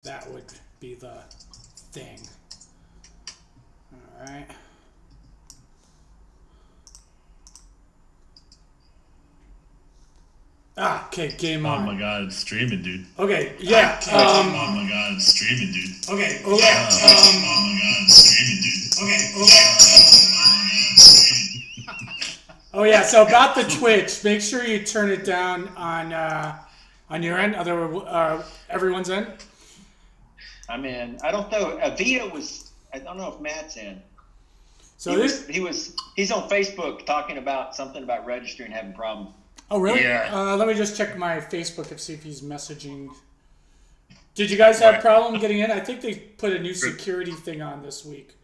That would be the thing. All right. Ah, okay, game Oh on. my god, it's streaming, dude. Okay, yeah. Oh my god, it's streaming, dude. Okay, Oh my god, it's streaming, dude. oh yeah. So about the Twitch, make sure you turn it down on your end. Everyone's end. I'm in. I don't know. Vito was. I don't know if Matt's in. So He's on Facebook talking about something about registering having problems. Oh really? Yeah. Let me just check my Facebook and see if he's messaging. Did you guys have a problem getting in? I think they put a new security thing on this week.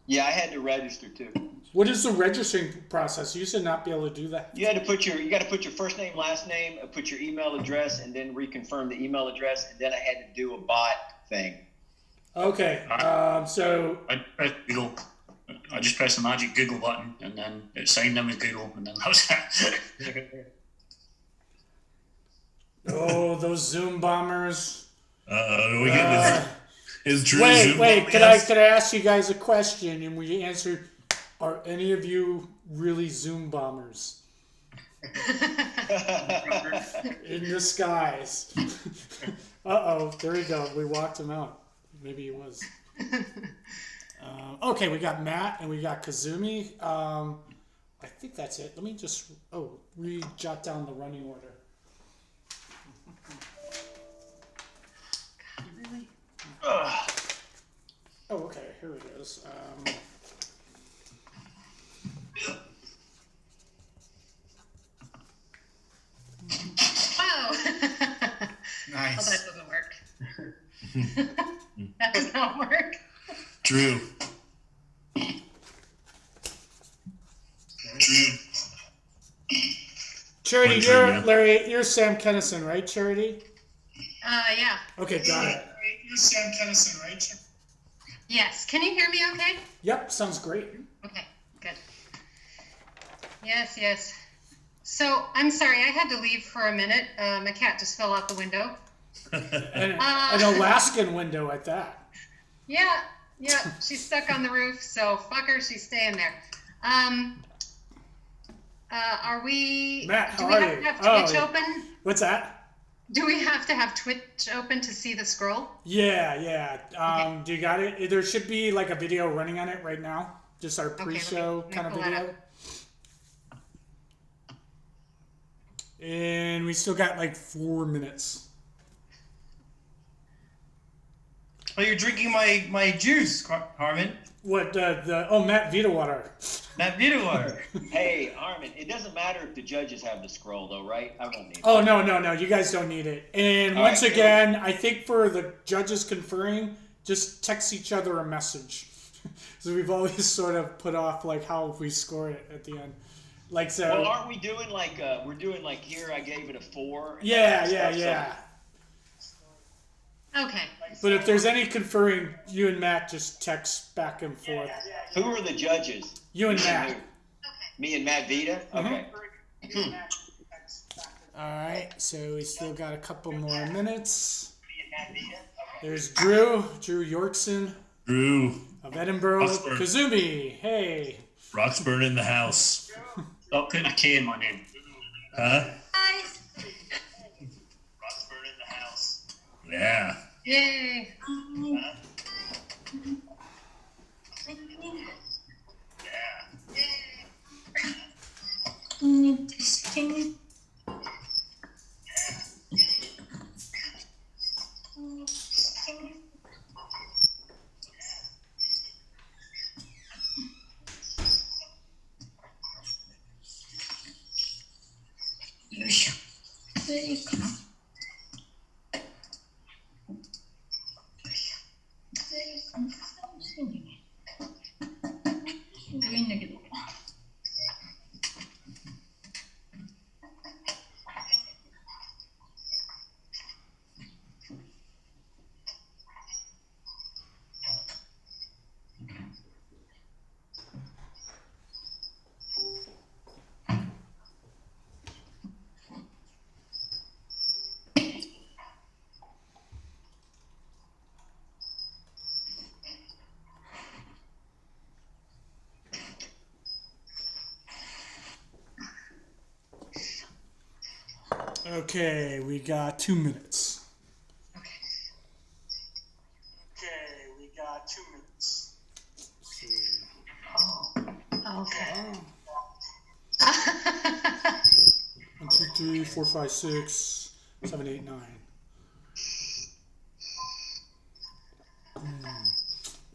Yeah, I had to register too. What is the registering process? You used to not be able to do that. You got to put your first name, last name, put your email address, and then reconfirm the email address. And then I had to do a bot thing. Okay. So I just pressed the magic Google button, and then it signed in with Google, and then that was it. oh, those Zoom bombers. We get his Drew Wait, Zoom wait. bomb, Could yes? I ask you guys a question and we answer? Are any of you really Zoom bombers in disguise? Uh-oh, there we go. We walked him out. Maybe he was. Okay, we got Matt and we got Kazumi. I think that's it. Let me just jot down the running order. Really? Oh, okay. Here it is. Wow. Nice. Oh, that doesn't work. That does not work. Drew. Charity, One trivia. Larry, you're Sam Kennison, right, Charity? Yeah. Okay, got it. You're Sam Kennison, right? Yes. Can you hear me okay? Yep, sounds great. Okay, good. Yes. So, I'm sorry, I had to leave for a minute. My cat just fell out the window. An Alaskan window at that. Yeah, she's stuck on the roof, so fuck her, she's staying there. Are we... Matt, do how we are have you? to have Twitch open? What's that? Do we have to have Twitch open to see the scroll? Yeah. Okay. Do you got it? There should be like a video running on it right now. Just our pre-show let me kind of pull that video. And we still got like 4 minutes. Oh, you're drinking my juice, Harmon. What, Matt Vita water. That Vita water. Hey, Armin, it doesn't matter if the judges have the scroll, though, right? I won't need it. Oh, no. You guys don't need it. And All once right, again, I think for the judges conferring, just text each other a message. So we've always sort of put off like how we score it at the end. Like so. Well, aren't we doing like we're doing like here? I gave it a 4. and Yeah. Okay. But if there's any conferring, you and Matt just text back and forth. Who are the judges? You and Me Matt. who? Me and Matt Vita. Okay. All right, so we still got a couple more minutes. There's Drew Yorkson Drew. of Edinburgh. Oxford. Kazumi, hey. Roxburn in the house. Stop putting a K in my name. Huh? Guys. Roxburn in the house. Yeah. Yay. Okay, we got 2 minutes. Okay. Okay, we got 2 minutes. Okay. 1, 2, 3, 4, 5, 6, 7, 8, 9.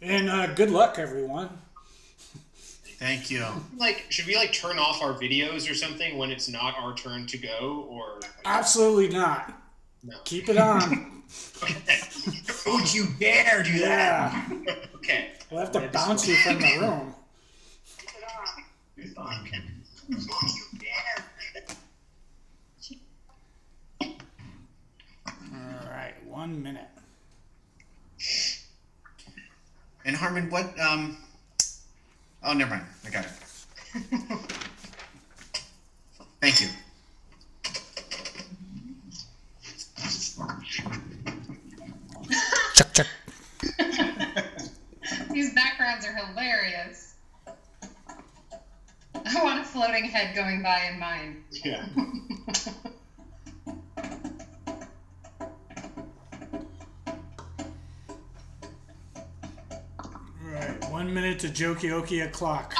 And good luck, everyone. Thank you. Like, should we like turn off our videos or something when it's not our turn to go? Or Absolutely not. No. Keep it on. Okay. Don't you dare do that. Yeah. Okay. We'll have to bounce you from the room. All right, 1 minute. And Harmon, what? Oh, never mind. I got it. Thank you. Check, check. These backgrounds are hilarious. I want a floating head going by in mine. Yeah. All right, 1 minute to Jokioki o'clock.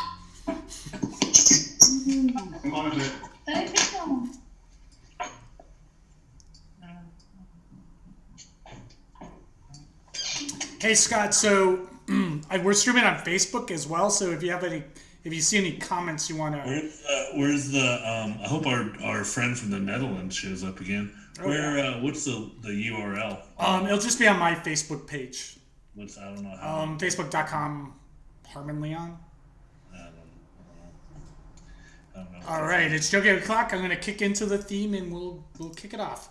Hey Scott, so we're streaming on Facebook as well. So if you see any comments you want to, Where's the? I hope our friend from the Netherlands shows up again. What's the URL? it'll just be on my Facebook page, I don't know how. Facebook.com, Harmon Leon. I don't know. All right, it's Jogi o'clock. I'm gonna kick into the theme and we'll kick it off.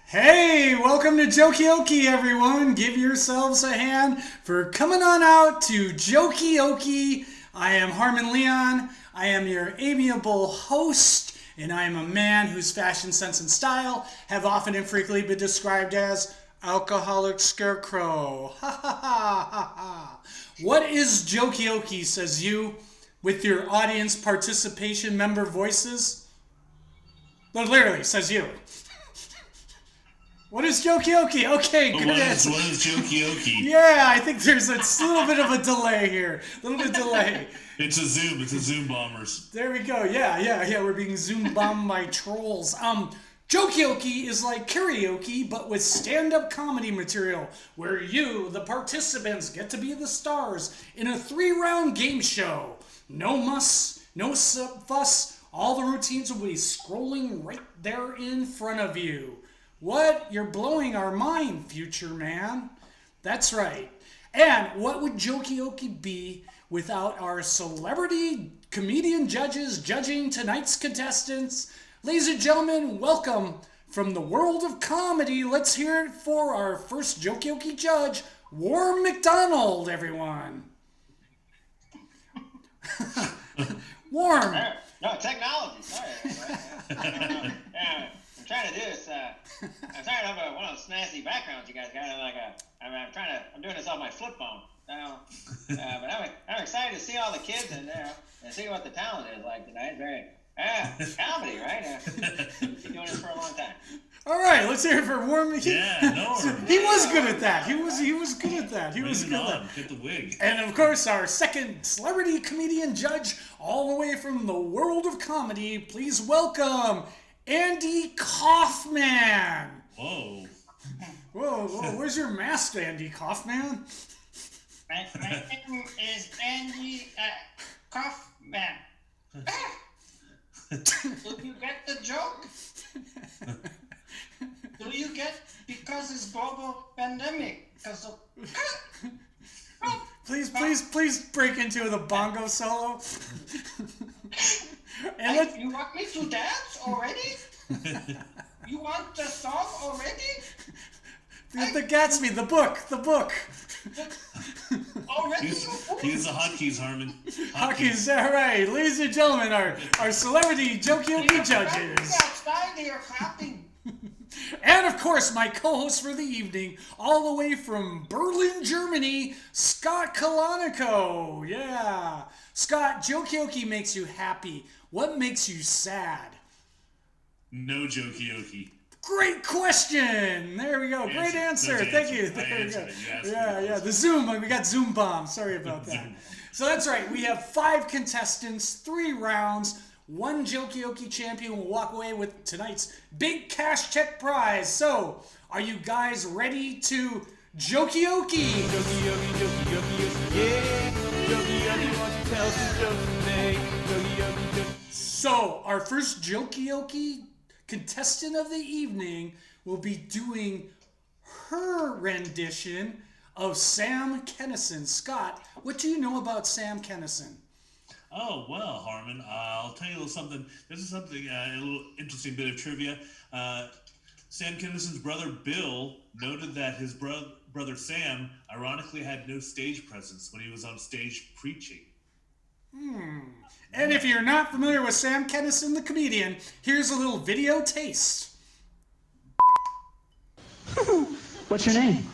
Hey, welcome to Jokioki, everyone. Give yourselves a hand for coming on out to Jokioki. I am Harmon Leon. I am your amiable host, and I am a man whose fashion sense and style have often and frequently been described as alcoholic scarecrow. Ha ha ha ha ha. What is Jokioki, says you, with your audience participation member voices? But literally, says you. What is Jokioki? Okay, good answer. What is Jokioki? Yeah, I think there's a little bit of a delay here. A little bit of delay. It's a Zoom bombers. There we go. Yeah. We're being Zoom bombed by trolls. Jokioki is like karaoke, but with stand-up comedy material, where you, the participants, get to be the stars in a 3-round game show. No muss, no fuss. All the routines will be scrolling right there in front of you. What? You're blowing our mind, future man. That's right. And what would Jokioki be without our celebrity comedian judges judging tonight's contestants? Ladies and gentlemen, welcome from the world of comedy. Let's hear it for our first Jokioki judge, Warren McDonald, everyone. Warren. No, technology. Sorry. I'm trying to do this. I'm trying to have one of those snazzy backgrounds you guys got. I'm doing this off my flip phone. But I'm excited to see all the kids and see what the talent is like tonight. Very comedy, right? Been doing this for a long time. All right, let's hear it for Warren. Norm. He was good at that. He was good at that. He was good at that. Get the wig. And of course, our second celebrity comedian judge, all the way from the world of comedy, please welcome Andy Kaufman. Whoa. Whoa, where's your mask, Andy Kaufman? My name is Andy Kaufman. Do you get the joke? Do you get because it's global pandemic? Because of... Please break into the bongo solo. And you want me to dance already? You want the song already? The Gatsby, the book. Already? Use the hotkeys, Harmon. Hotkeys, all right. Ladies and gentlemen, our celebrity Jokey judges. Outside, they are clapping. And of course, my co-host for the evening, all the way from Berlin, Germany, Scott Kalanico. Yeah. Scott, Jokey makes you happy. What makes you sad? No Jokey. Great question. There we go. Great answer. Thank you. There we go. Yeah. The Zoom. We got Zoom bomb. Sorry about that. So that's right. We have 5 contestants, 3 rounds. One Jokey champion will walk away with tonight's big cash check prize. So, are you guys ready to Jokey? So, our first Jokey contestant of the evening will be doing her rendition of Sam Kinison. Scott, what do you know about Sam Kinison? Oh, well, Harmon, I'll tell you a little something. This is something, a little interesting bit of trivia. Sam Kinison's brother Bill noted that his brother Sam ironically had no stage presence when he was on stage preaching. And if you're not familiar with Sam Kinison, the comedian, here's a little video taste. What's your name?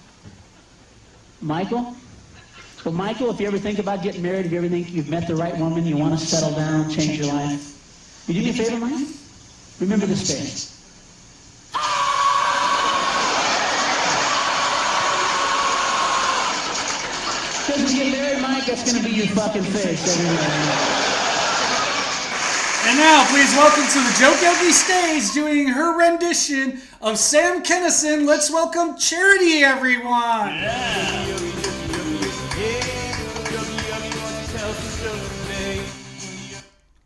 Michael? So, Michael, if you ever think about getting married, if you ever think you've met the right woman, you want to settle down, change your life, will you do me a favor, Mike? Remember this face. Because when you get married, Mike, that's going to be your fucking face everywhere. And now, please welcome to the Jokey stage, doing her rendition of Sam Kinison. Let's welcome Charity, everyone. Yeah.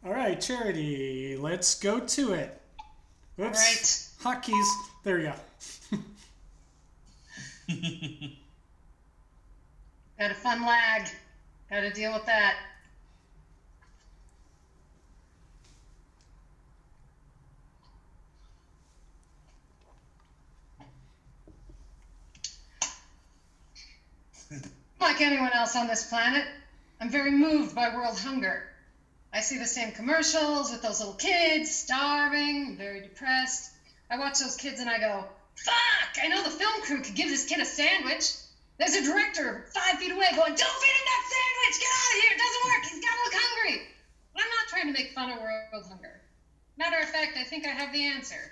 All right, Charity, let's go to it. Oops. All right. Hotkeys. There we go. Got a fun lag. Got to deal with that. Like anyone else on this planet, I'm very moved by world hunger. I see the same commercials with those little kids starving, I'm very depressed. I watch those kids and I go, fuck, I know the film crew could give this kid a sandwich. There's a director 5 feet away going, don't feed him that sandwich, get out of here, it doesn't work, he's gotta look hungry. But I'm not trying to make fun of world hunger. Matter of fact, I think I have the answer.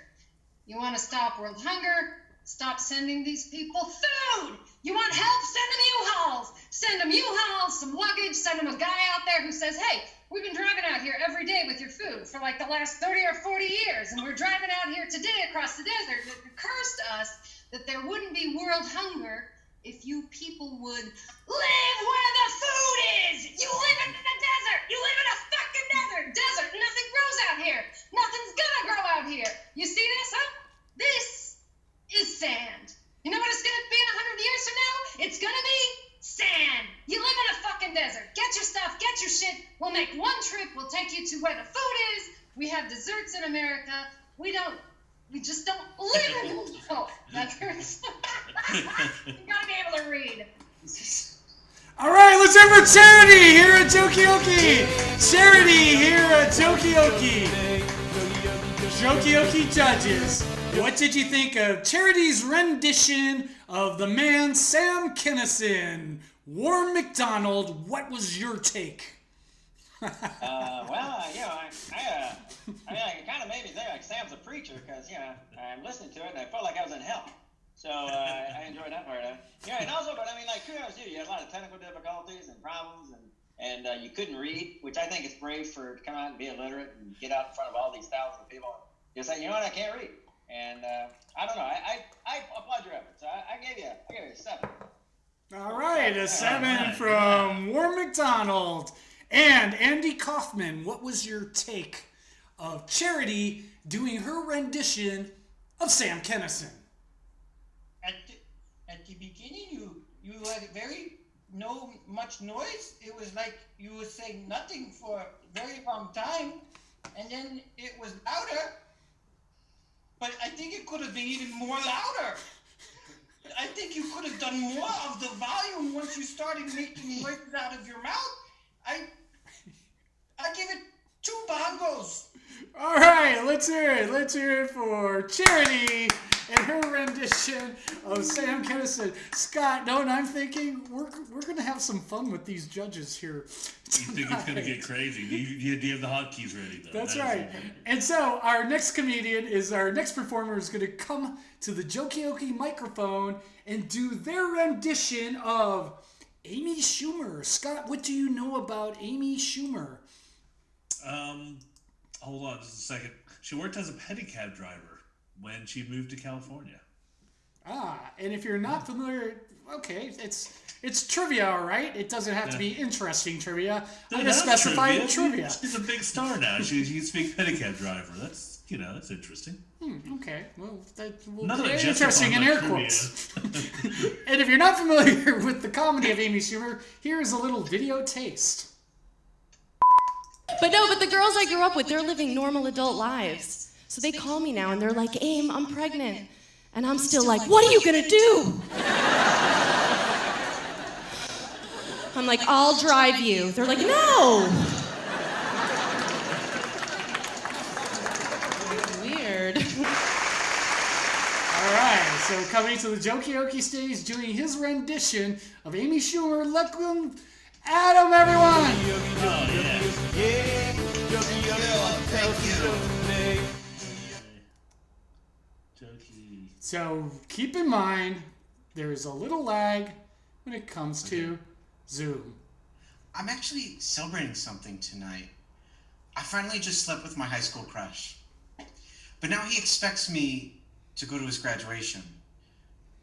You want to stop world hunger? Stop sending these people food. You want help? Send them U-Hauls. Send them U-Hauls, some luggage. Send them a guy out there who says, hey, we've been driving out here every day with your food for like the last 30 or 40 years, and we're driving out here today across the desert. It occurs to us that there wouldn't be world hunger if you people would live where the food is. You live in the desert. You live in a fucking desert. Nothing grows out here. Nothing's gonna grow out here. You see this, huh? This is sand. You know what it's gonna be in 100 years from now? It's gonna be sand. You live in a fucking desert. Get your stuff, get your shit. We'll make one trip. We'll take you to where the food is. We have desserts in America. We just don't live in them. Oh, that hurts. You gotta be able to read. All right, let's hear for Charity here at Jokey. Charity here at Jokey. Jokey judges. What did you think of Charity's rendition of the man Sam Kinison? Warren McDonald, what was your take? Well, it kind of made me think like Sam's a preacher because, I'm listening to it and I felt like I was in hell. So I enjoyed that part of it. Yeah, and also, but I mean, like, kudos to you. You had a lot of technical difficulties and problems and you couldn't read, which I think is brave to come out and be illiterate and get out in front of all these thousands of people. Just say, you know what, I can't read. And I don't know. I applaud your efforts. So I gave you a 7. All right, a 7 from Warren McDonald. And Andy Kaufman, what was your take of Charity doing her rendition of Sam Kinison? At the beginning, you had much noise. It was like you were saying nothing for a very long time, and then it was louder. But I think it could have been even more louder. I think you could have done more of the volume once you started making noises out of your mouth. I give it 2 bongos. All right, let's hear it. Let's hear it for Charity and her rendition of Sam Kinison. Scott, no, and I'm thinking we're gonna have some fun with these judges here. You think it's gonna get crazy? Do you have the hotkeys ready though? That's right. And so our next performer is gonna come to the Jokioki microphone and do their rendition of Amy Schumer. Scott, what do you know about Amy Schumer? Hold on just a second. She worked as a pedicab driver when she moved to California. And if you're not familiar, okay, it's trivia, all right? It doesn't have to be interesting trivia. I just specified trivia. She's a big star now. She's a big pedicab driver. That's interesting. Okay, well, Nothing interesting in air quotes. And if you're not familiar with the comedy of Amy Schumer, here is a little video taste. But the girls I grew up with, they're living normal adult lives. So they call me now and they're like, Aim, I'm pregnant. And I'm still like, what are you gonna do? I'm like, I'll drive you. They're like, no. Weird. All right, so coming to the Jokioki stage, doing his rendition of Amy Schumer, welcome Adam, everyone! Oh, yeah. So keep in mind, there is a little lag when it comes to Zoom. I'm actually celebrating something tonight. I finally just slept with my high school crush. But now he expects me to go to his graduation.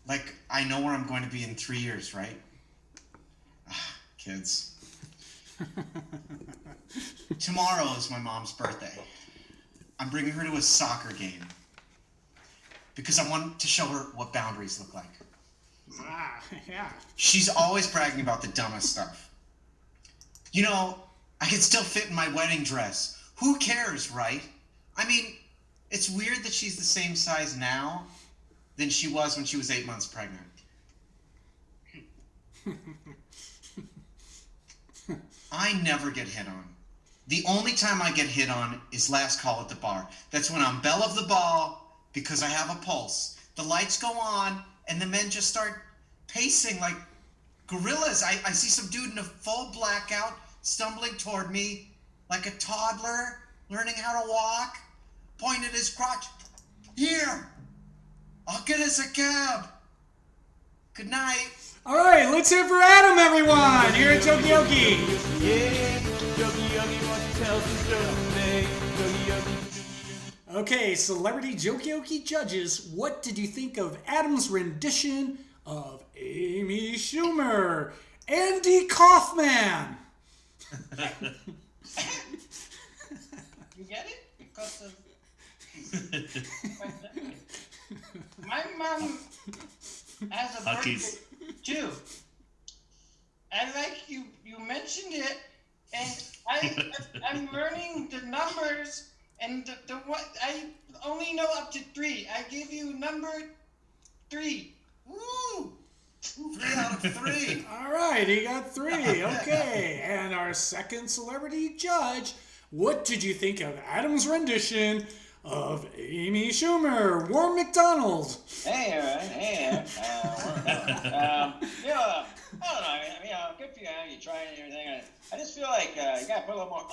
Like, I know where I'm going to be in 3 years, right? Kids. Tomorrow is my mom's birthday. I'm bringing her to a soccer game because I want to show her what boundaries look like. Yeah. She's always bragging about the dumbest stuff. You know, I can still fit in my wedding dress. Who cares, right? I mean, it's weird that she's the same size now than she was when she was 8 months pregnant. I never get hit on. The only time I get hit on is last call at the bar. That's when I'm belle of the ball because I have a pulse. The lights go on and the men just start pacing like gorillas. I see some dude in a full blackout stumbling toward me like a toddler learning how to walk, pointing at his crotch. Here, I'll get us a cab. Good night. All right, let's hear for Adam, everyone, here at Jokioki. Okay, celebrity Jokioki judges, what did you think of Adam's rendition of Amy Schumer? Andy Kaufman. You get it? Because of my mom has a birthday too. And like you mentioned it, and I'm learning the numbers, and the what I only know up to 3. I give you number 3. Woo! 3 out of 3. All right, he got 3. Okay, and our second celebrity judge, what did you think of Adam's rendition of Amy Schumer? Warren McDonald. Hey, hey, I don't know. I mean, good for you. You tried and everything. I just feel like you got to put a little more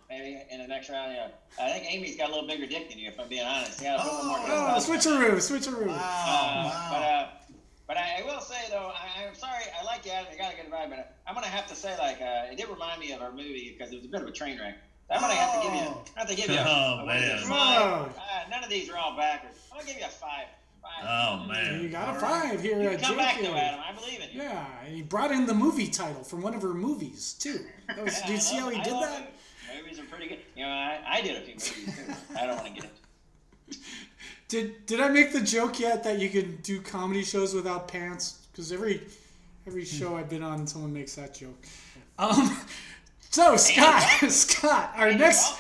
maybe in the next round. I think Amy's got a little bigger dick than you, if I'm being honest. You got to put a little more. Switcheroo. Wow. But I will say though, I'm sorry. I like you, Adam. You got a good vibe, but I'm gonna have to say it did remind me of our movie because it was a bit of a train wreck. I'm gonna have to give you. Oh man. None of these are all backwards. I'm gonna give you a 5. Oh man. You got a 5 here at Come back Jokio. though, Adam. I believe in you. Yeah, and he brought in the movie title from one of her movies too. Did you see how he did that? Movies are pretty good. I did a few movies too. I don't want to get it. Did I make the joke yet that you can do comedy shows without pants? Because every show I've been on, someone makes that joke. So Scott, our next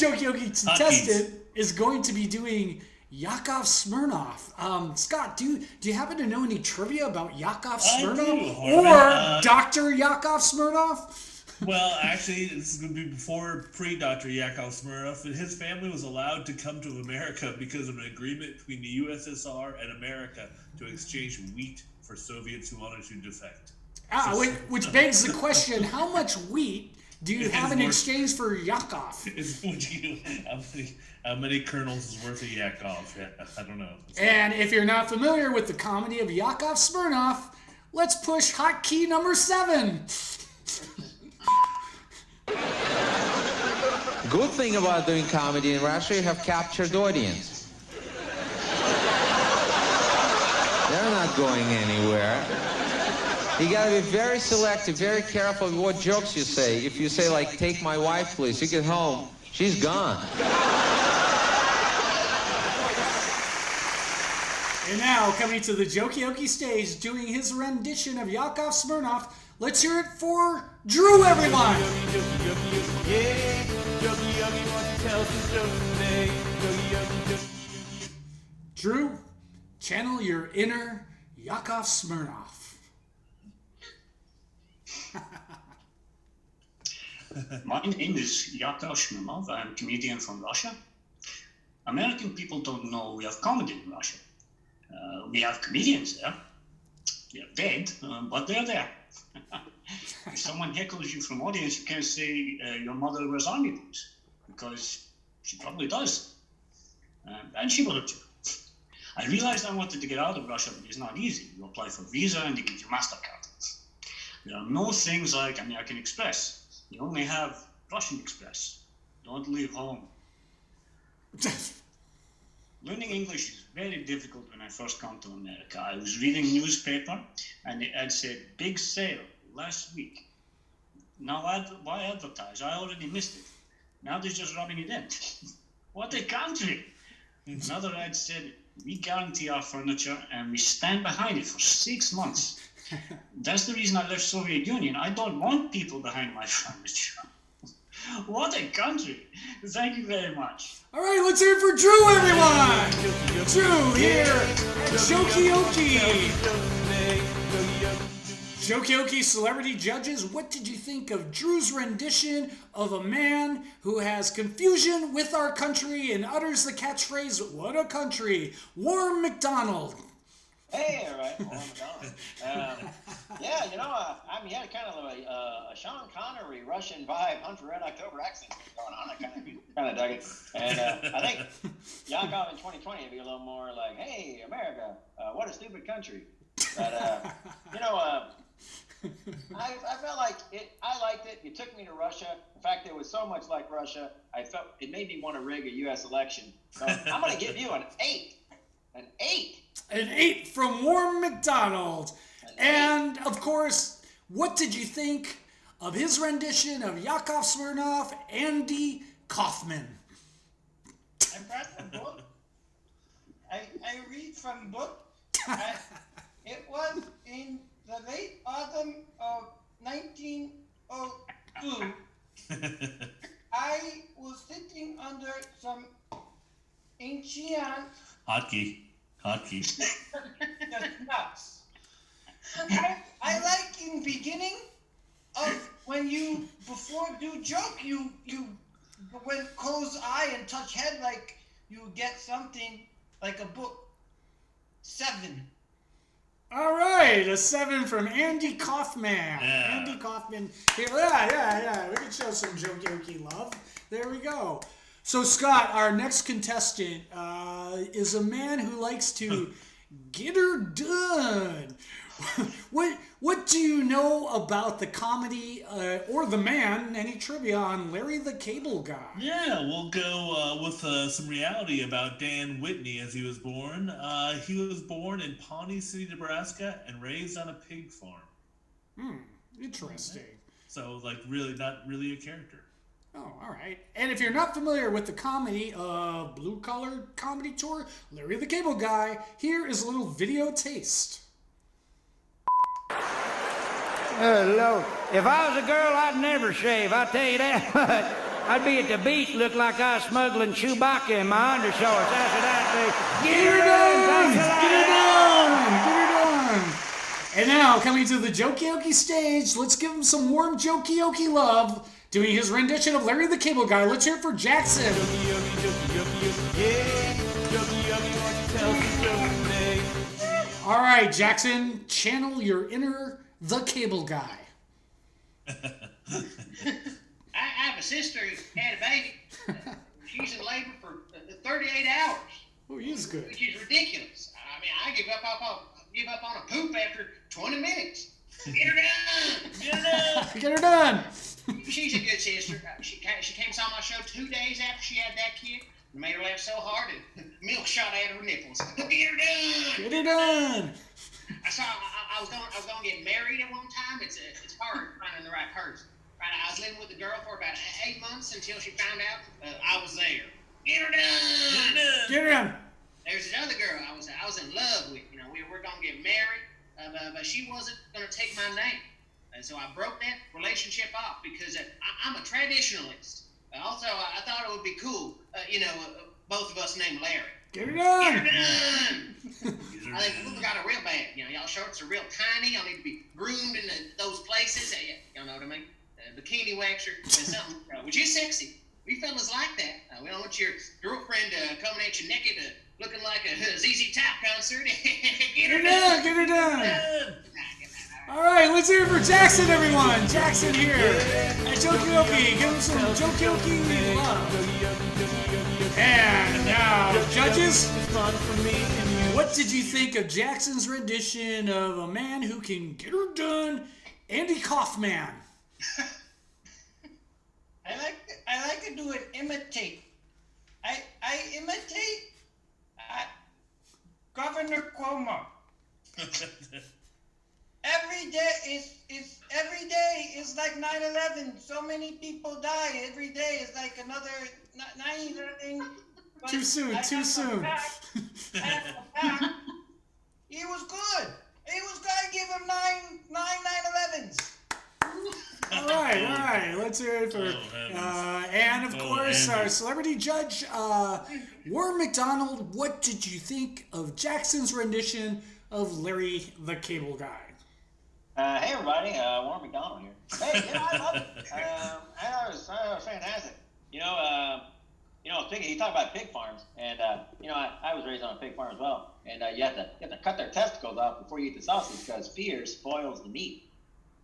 Jokioki contestant is going to be doing Yakov Smirnoff. Scott, do you happen to know any trivia about Yakov Smirnoff? I do, Or Dr. Yakov Smirnoff? Well, actually, this is going to be before pre-Dr. Yakov Smirnoff. His family was allowed to come to America because of an agreement between the USSR and America to exchange wheat for Soviets who wanted to defect. Which begs the question, how much wheat do you have in exchange for Yakov? How many kernels is worth of Yakov? Yeah, I don't know. And if you're not familiar with the comedy of Yakov Smirnoff, let's push hotkey number 7. Good thing about doing comedy in Russia, you have captured audience. They're not going anywhere. You gotta be very selective, very careful with what jokes you say. If you say, like, take my wife, please, you get home, she's gone. And now, coming to the Jokey stage, doing his rendition of Yakov Smirnoff, let's hear it for Drew, everyone! Drew, channel your inner Yakov Smirnoff. My name is Yakov Smirnoff. I'm a comedian from Russia. American people don't know we have comedy in Russia. We have comedians there. They're dead, but they're there. If someone heckles you from audience, you can't say your mother wears army boots, because she probably does. And she would have too. I realized I wanted to get out of Russia, but it's not easy. You apply for visa and they give you MasterCard. There are no things like American Express. You only have Russian Express. Don't leave home. Learning English is very difficult when I first come to America. I was reading newspaper and the ad said, big sale last week. Now why advertise? I already missed it. Now they're just rubbing it in. What a country! Another ad said, we guarantee our furniture and we stand behind it for 6 months. That's the reason I left Soviet Union. I don't want people behind my furniture. What a country! Thank you very much. All right, let's hear it for Drew, everyone! Drew here at Jokey. Jokey celebrity judges, what did you think of Drew's rendition of a man who has confusion with our country and utters the catchphrase, what a country, Warren McDonald? Hey, all right, Warren McDonald. Yeah, you know, I mean, he had kind of a Sean Connery Russian vibe, Hunt for Red October accent going on. I kind of dug it. And I think Yakov in 2020 would be a little more like, hey, America, what a stupid country. But, you know, I felt like I liked it. You took me to Russia. In fact, it was so much like Russia, I felt it made me want to rig a U.S. election. So I'm going to give you an 8. An 8. An 8 from Warren McDonald. And, of course, what did you think of his rendition of Yakov Smirnoff, Andy Kaufman? I brought the book. I read from book. It was in the late autumn of 1902. I was sitting under some ancient Hotkey. nuts. I like in beginning of when you before do joke you when close eye and touch head like you get something like a book. 7. All right, a 7 from Andy Kaufman. Yeah. Andy Kaufman. Yeah. We can show some Jokey love. There we go. So, Scott, our next contestant is a man who likes to get her done. What do you know about the comedy or the man? Any trivia on Larry the Cable Guy? Yeah, we'll go with some reality about Dan Whitney as he was born. He was born in Pawnee City, Nebraska, and raised on a pig farm. Interesting. So, like, not really a character. Oh, all right. And if you're not familiar with the comedy of Blue Collar Comedy Tour, Larry the Cable Guy, here is a little video taste. Hello. If I was a girl, I'd never shave. I'll tell you that. I'd be at the beach, look like I was smuggling Chewbacca in my undershorts. That's what I'd be. Get her done! Get her done! Get her done! And now, coming to the Jokey stage, let's give him some warm Jokey love. Doing his rendition of Larry the Cable Guy. Let's hear it for Jackson. All right, Jackson, channel your inner the Cable Guy. I have a sister who had a baby. She's in labor for 38 hours. Oh, he is good. Which is ridiculous. I mean, I give up on a poop after 20 minutes. Get her done. Get her done. Get her done. She's a good sister. She came and saw my show 2 days after she had that kid. And made her laugh so hard and milk shot out of her nipples. Get her done. Get her done. I was going to get married at one time. It's hard finding the right person. Right, I was living with a girl for about 8 months until she found out I was there. Get her done. Get her done. There's this other girl I was in love with. You know, we were going to get married, but she wasn't going to take my name. And so I broke that relationship off because I'm a traditionalist. Also, I thought it would be cool, both of us named Larry. Get her done. Get her done. I think we got it real bad. You know, y'all shorts are real tiny. Y'all need to be groomed in those places. Y'all know what I mean? Bikini waxer and something, which is sexy. We fellas like that. We don't want your girlfriend coming at you naked, looking like a ZZ Top concert. Get her done. Get her done. All right, let's hear it for Jackson, everyone. Jackson here at Jokey. Give him some Jokey love. And now, judges, what did you think of Jackson's rendition of A Man Who Can Get Her Done, Andy Kaufman? I like to do it imitate. I imitate Governor Cuomo. Every day is like 9/11. So many people die. Every day is like another 9/11. Too soon. He was good. I give him nine 9/11s. All right. Let's hear it for and of course our celebrity judge, Warren McDonald. What did you think of Jackson's rendition of Larry the Cable Guy? Hey everybody, Warren McDonald here. Hey, I love it. I thought it was fantastic. You you talk about pig farms, and I was raised on a pig farm as well. And you have to cut their testicles off before you eat the sausage because fear spoils the meat.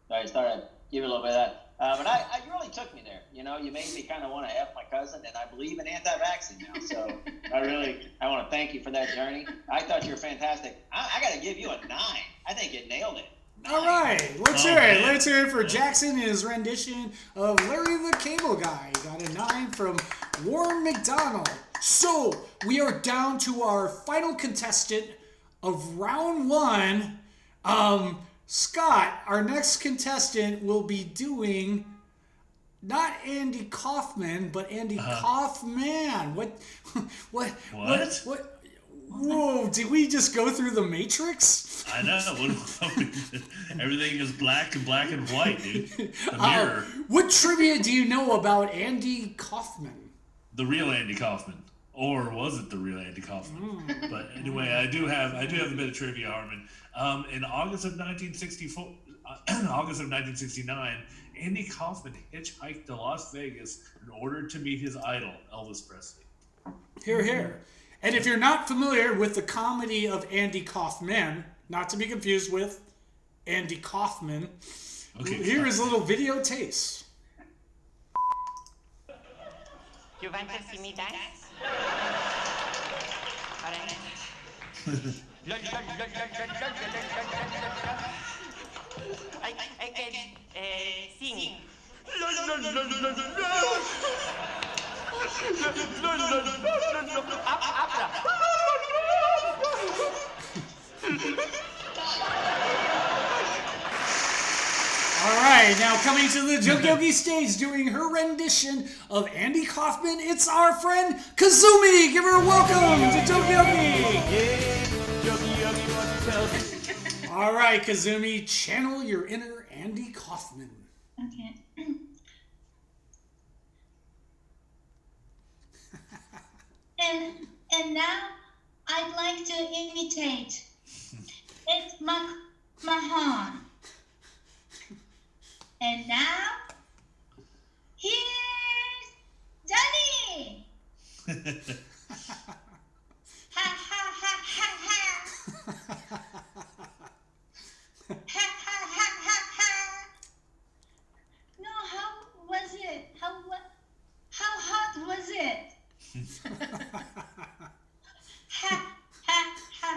So I started giving a little bit of that. But you really took me there. You made me kind of want to F my cousin, and I believe in anti-vaccine now. So I want to thank you for that journey. I thought you were fantastic. I got to give you a 9. I think you nailed it. All right, let's hear it. Let's hear it for Jackson in his rendition of Larry the Cable Guy. Got a 9 from Warren McDonald. So we are down to our final contestant of round 1. Scott, our next contestant will be doing not Andy Kaufman, but Andy Kaufman. What? Whoa, did we just go through the Matrix? I know. Everything is black and white, dude. The mirror. What trivia do you know about Andy Kaufman? The real Andy Kaufman. Or was it the real Andy Kaufman? But anyway, I do have a bit of trivia, Harmon. In August of 1969, Andy Kaufman hitchhiked to Las Vegas in order to meet his idol, Elvis Presley. Hear, hear. And if you're not familiar with the comedy of Andy Kaufman, not to be confused with Andy Kaufman, here is a little video taste. You want to see me dance? All right. I can sing. All right, now coming to the Jokey stage, doing her rendition of Andy Kaufman, it's our friend Kazumi. Give her a welcome to Jokey. All right, Kazumi, channel your inner Andy Kaufman. Okay. And now I'd like to imitate. It's Mahan. And now here's Johnny. Ha ha ha ha ha. Ha ha ha ha ha. No, how was it? How hot was it? Ha ha ha.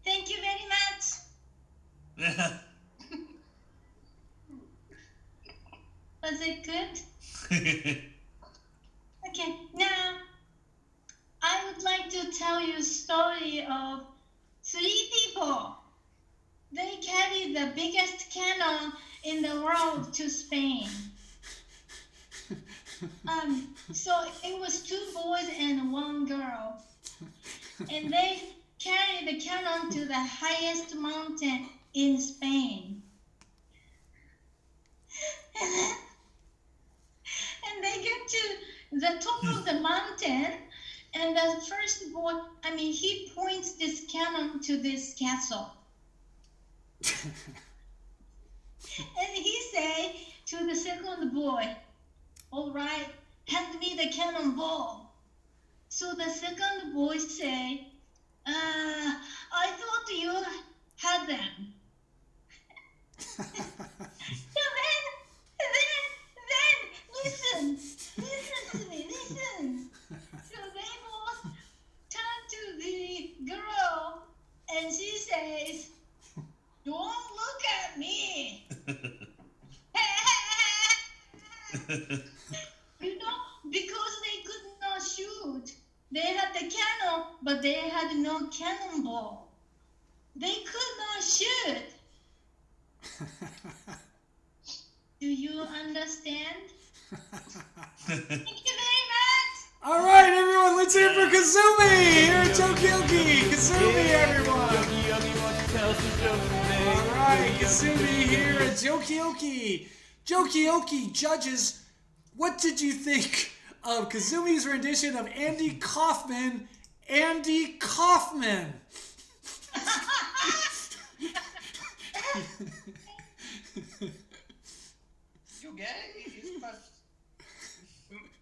Thank you very much. Was it good? Okay, now I would like to tell you a story of 3 people. They carried the biggest cannon in the world to Spain. So it was 2 boys and 1 girl. And they carried the cannon to the highest mountain in Spain. And they get to the top of the mountain, and the first boy, he points this cannon to this castle. And he say to the second boy, all right, hand me the cannonball. So the second boy say, I thought you had them. Then, listen to me, listen. So they both turn to the girl, and she says, don't look at me. Because they could not shoot. They had the cannon, but they had no cannonball. They could not shoot. Do you understand? Thank you very much. All right, everyone, let's hear it for Kazumi here at Tokyoki. Kazumi, everyone. All right, Kazumi here at Jokioki. Jokioki judges, what did you think of Kazumi's rendition of Andy Kaufman? Andy Kaufman. You get it? It's because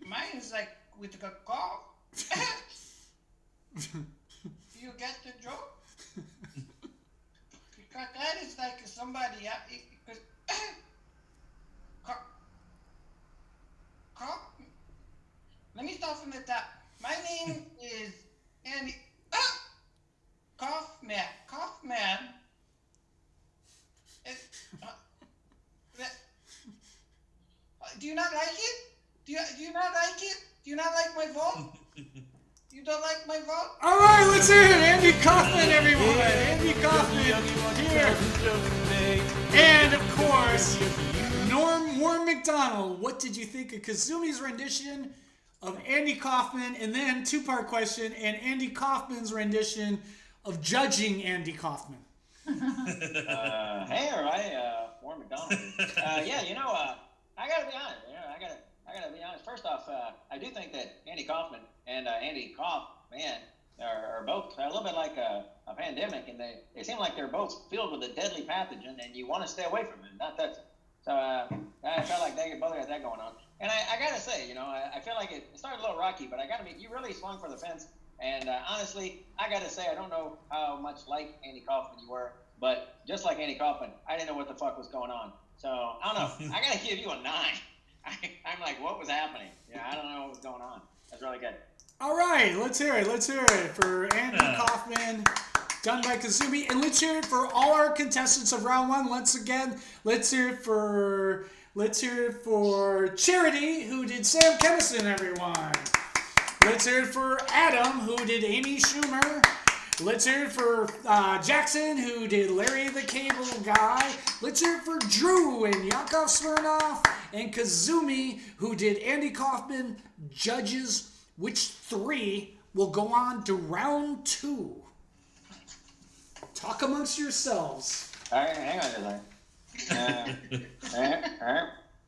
mine is like with a cough. You get the joke? Because that is like somebody. Let me start from the top. My name is Andy Kaufman. Kaufman. Do you not like it? Do you not like it? Do you not like my vote? You don't like my vote? All right, let's hear it. Andy Kaufman, everyone. Andy Kaufman here. And, of course, Warren McDonald. What did you think of Kazumi's rendition of Andy Kaufman? And then, 2-part question, and Andy Kaufman's rendition of judging Andy Kaufman. Hey, everybody. Warren McDonald. Yeah, I gotta be honest. I gotta be honest. First off, I do think that Andy Kaufman and Andy Kaufman are both a little bit like a pandemic, and they seem like they're both filled with a deadly pathogen, and you want to stay away from it, not touch it. So I felt like they both got that going on. And I gotta say, I feel like it started a little rocky, but I gotta be, you really swung for the fence. And honestly, I gotta say, I don't know how much like Andy Kaufman you were, but just like Andy Kaufman, I didn't know what the fuck was going on. So I don't know. I gotta give you a 9. I'm like, what was happening? Yeah, I don't know what was going on. That's really good. All right, let's hear it. Let's hear it for Andy Kaufman, done by Kazumi, and let's hear it for all our contestants of round 1. Once again, let's hear it for Charity, who did Sam Kinison, everyone. Let's hear it for Adam, who did Amy Schumer. Let's hear it for Jackson, who did Larry the Cable Guy. Let's hear it for Drew and Yakov Smirnoff, and Kazumi, who did Andy Kaufman. Judges, which 3 will go on to round 2? Talk amongst yourselves. All right, hang on a second. I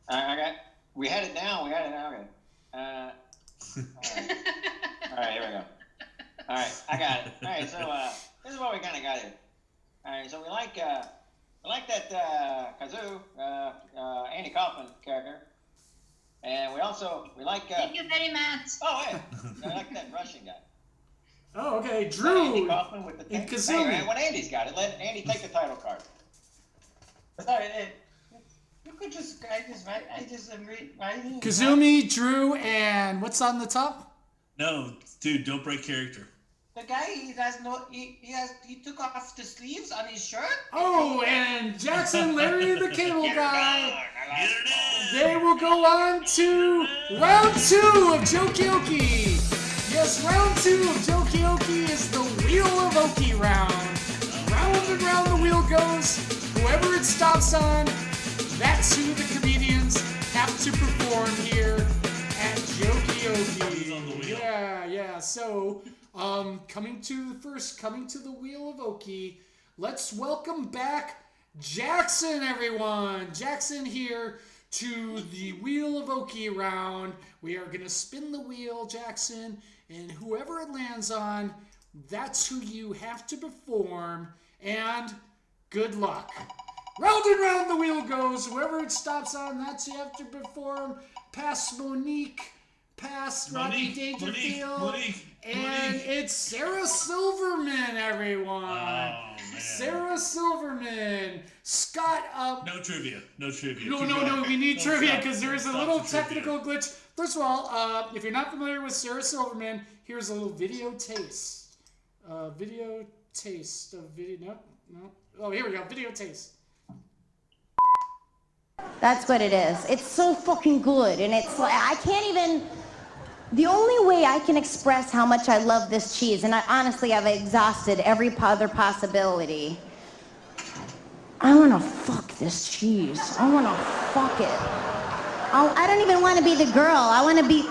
got. We had it down. Okay. All right, here we go. All right, I got it. All right, so this is what we kind of got here. All right, so we like that Kazoo, Andy Kaufman character, and we like. Thank you very much. Oh, yeah, I like that Russian guy. Oh, okay, Drew. Andy Kaufman with the thing. And Kazumi. Hey, when Andy's got it, let Andy take the title card. Sorry, you could just, I just am writing. Kazumi, Drew, and what's on the top? No, dude, don't break character. The guy, he took off the sleeves on his shirt. Oh, and Jackson, Larry, the cable guy. They will go on to round 2 of Jokioki. Yes, round 2 of Jokioki is the Wheel of Oki round. Round and round the wheel goes. Whoever it stops on, that's who the comedians have to perform here at Jokioki. Yeah. So, coming to the Wheel of Oki, let's welcome back Jackson, everyone. Jackson here to the Wheel of Oki round. We are going to spin the wheel, Jackson, and whoever it lands on, that's who you have to perform, and good luck. Round and round the wheel goes. Whoever it stops on, that's who you have to perform. Past Monique, past Rodney Dangerfield, and it's Sarah Silverman, everyone. Oh, man. Sarah Silverman. Scott, No trivia. No, we need trivia because there is a little technical glitch. First of all, if you're not familiar with Sarah Silverman, here's a little video taste. No. Oh, here we go, video taste. That's what it is. It's so fucking good, and it's like, I can't even... The only way I can express how much I love this cheese, and I honestly have exhausted every other possibility. I want to fuck this cheese. I want to fuck it. I don't even want to be the girl. I want to be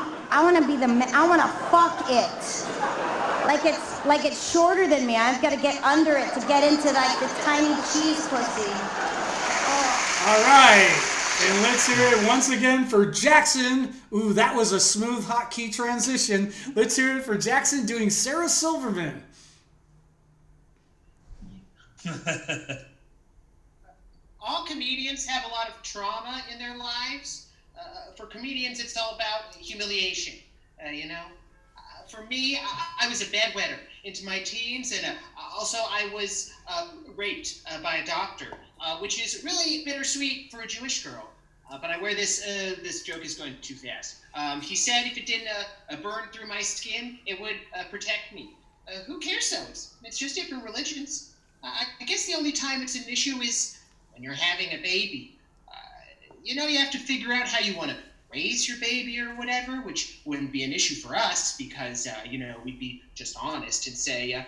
the man. I want to fuck it. Like it's shorter than me. I've got to get under it to get into like the tiny cheese pussy. All right. And let's hear it once again for Jackson. Ooh, that was a smooth hotkey transition. Let's hear it for Jackson doing Sarah Silverman. All comedians have a lot of trauma in their lives. For comedians, it's all about humiliation, For me, I was a bedwetter into my teens, and also I was raped by a doctor, which is really bittersweet for a Jewish girl. But I wear this, this joke is going too fast. He said if it didn't burn through my skin, it would protect me. Who cares though? It's just different religions. I guess the only time it's an issue is when you're having a baby. You have to figure out how you want to raise your baby or whatever, which wouldn't be an issue for us because, we'd be just honest and say,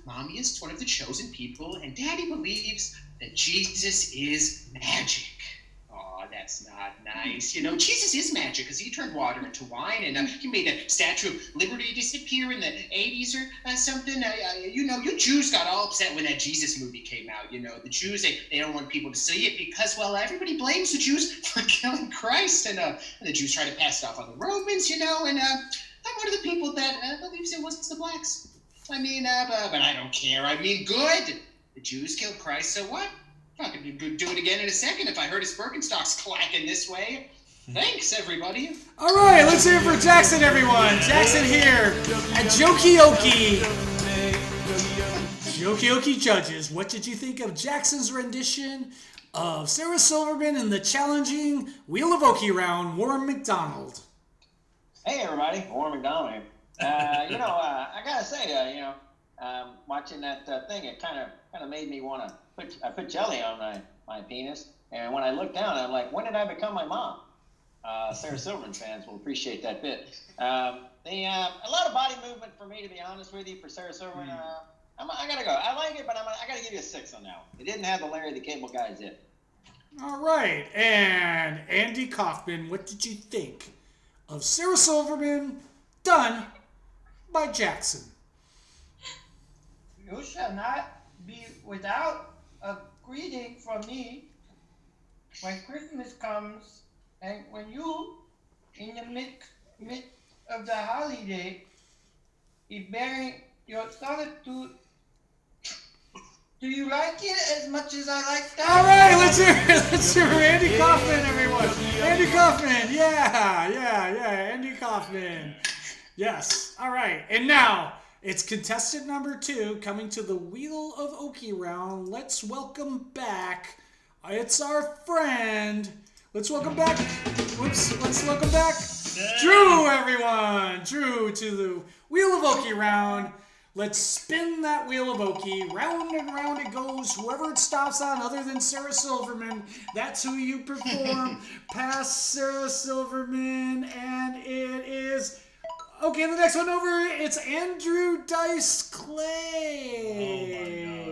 Mommy is one of the chosen people and Daddy believes that Jesus is magic. Oh, that's not nice. Jesus is magic because he turned water into wine and he made the Statue of Liberty disappear in the 80s or something. You Jews got all upset when that Jesus movie came out. The Jews, they don't want people to see it because, well, everybody blames the Jews for killing Christ and the Jews try to pass it off on the Romans, and I'm one of the people that believes it was the blacks. But I don't care. Good. The Jews killed Christ, so what? I could do it again in a second if I heard his Birkenstocks clacking this way. Thanks, everybody. All right, let's hear it for Jackson, everyone. Jackson here at Jokioki. Jokioki judges, what did you think of Jackson's rendition of Sarah Silverman in the challenging Wheel of Oki round, Warren McDonald? Hey, everybody. Warren McDonald here. I got to say, watching that thing, it kind of made me want to I put jelly on my penis, and when I looked down, I'm like, when did I become my mom? Sarah Silverman fans will appreciate that bit. A lot of body movement for me, to be honest with you, for Sarah Silverman. I gotta go. I like it, but I gotta give you a 6 on that one. It didn't have the Larry the Cable Guy's hit. All right, and Andy Kaufman, what did you think of Sarah Silverman done by Jackson? You shall not be without a greeting from me. when Christmas comes, and when you, in the midst of the holiday, is bearing your solitude, do you like it as much as I like that? All right, let's hear Andy Kaufman, everyone. Andy Kaufman, yeah, Andy Kaufman. Yes, all right. And now, it's contestant number 2 coming to the Wheel of Okie round. Let's welcome back, it's our friend. Let's welcome back, Drew, everyone. Drew to the Wheel of Okie round. Let's spin that Wheel of Okie. Round and round it goes. Whoever it stops on other than Sarah Silverman, that's who you perform. Past Sarah Silverman, and it is... Okay, the next one over, it's Andrew Dice Clay. Oh, my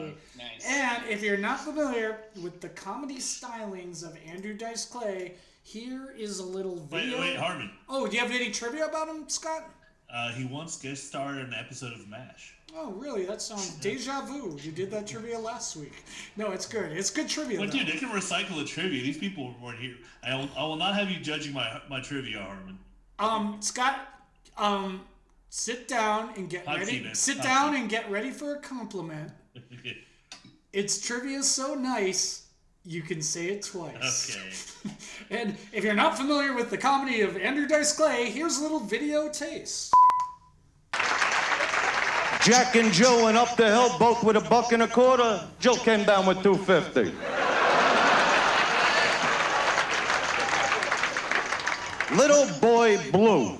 God. Nice. And if you're not familiar with the comedy stylings of Andrew Dice Clay, here is a little video. Wait, Harmon. Oh, do you have any trivia about him, Scott? He once guest starred in an episode of MASH. Oh, really? That sounds deja vu. You did that trivia last week. No, it's good. It's good trivia, Well, though. dude, they can recycle the trivia. These people weren't here. I will not have you judging my trivia, Harmon. Scott, sit down and get ready. Sit down and get ready for a compliment. Its trivia is so nice, you can say it twice. Okay. And if you're not familiar with the comedy of Andrew Dice Clay, here's a little video taste. Jack and Joe went up the hill, both with $1.25. Joe came down with $2.50. Little boy Blue.